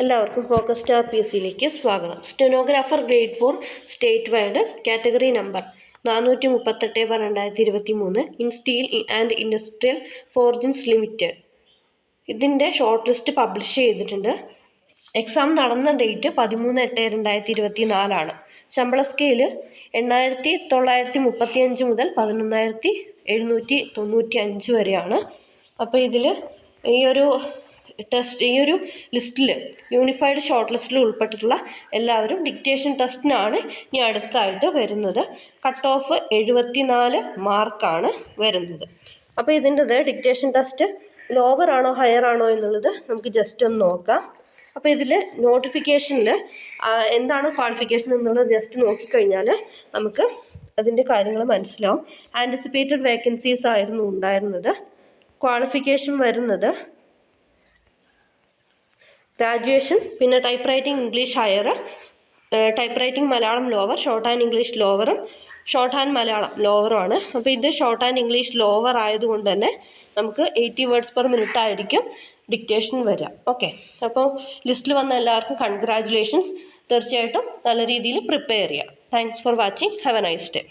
എല്ലാവർക്കും focus star P S സിയിലേക്ക് സ്വാഗതം. Stenographer grade 4 state wide category number 438/2023 in steel and industrial forgings limited. ഇതിൻ്റെ short list publish ചെയ്തിട്ടുണ്ട്. Exam നടന്ന date 13/8/2024 ശമ്പള സ്കെയില് 8,935 മുതൽ 11,795 വരെയാണ്. അപ്പോൾ ഇതിൽ ഈ ഒരു ലിസ്റ്റിൽ യൂണിഫൈഡ് ഷോർട്ട് ലിസ്റ്റിൽ ഉൾപ്പെട്ടിട്ടുള്ള എല്ലാവരും ഡിക്റ്റേഷൻ ടെസ്റ്റിനാണ് ഇനി അടുത്തായിട്ട് വരുന്നത്. കട്ട് ഓഫ് 74 മാർക്കാണ് വരുന്നത്. അപ്പോൾ ഇതിൻ്റെത് ഡിക്റ്റേഷൻ ടെസ്റ്റ് ലോവർ ആണോ ഹയർ ആണോ എന്നുള്ളത് നമുക്ക് ജസ്റ്റ് ഒന്ന് നോക്കാം. അപ്പോൾ ഇതിൽ നോട്ടിഫിക്കേഷനിൽ എന്താണ് ക്വാളിഫിക്കേഷൻ എന്നുള്ളത് ജസ്റ്റ് നോക്കിക്കഴിഞ്ഞാൽ നമുക്ക് അതിൻ്റെ കാര്യങ്ങൾ മനസ്സിലാവും. ആൻറ്റിസിപ്പേറ്റഡ് വേക്കൻസീസ് ആയിരുന്നു ഉണ്ടായിരുന്നത്. ക്വാളിഫിക്കേഷൻ വരുന്നത് ഗ്രാജുവേഷൻ, പിന്നെ type writing English higher, type writing Malayalam lower, shorthand English ലോവറും ഷോർട്ട് ഹാൻഡ് മലയാളം ലോവറുമാണ്. അപ്പോൾ ഇത് ഷോർട്ട് ഹാൻഡ് ഇംഗ്ലീഷ് ലോവർ ആയതുകൊണ്ട് തന്നെ നമുക്ക് 80 വേർഡ്സ് പെർ മിനിറ്റ് ആയിരിക്കും ഡിക്റ്റേഷൻ വരിക. ഓക്കെ, അപ്പോൾ ലിസ്റ്റിൽ വന്ന എല്ലാവർക്കും കൺഗ്രാജുലേഷൻസ്. തീർച്ചയായിട്ടും നല്ല രീതിയിൽ പ്രിപ്പയർ ചെയ്യുക. Thanks for watching. Have A nice day.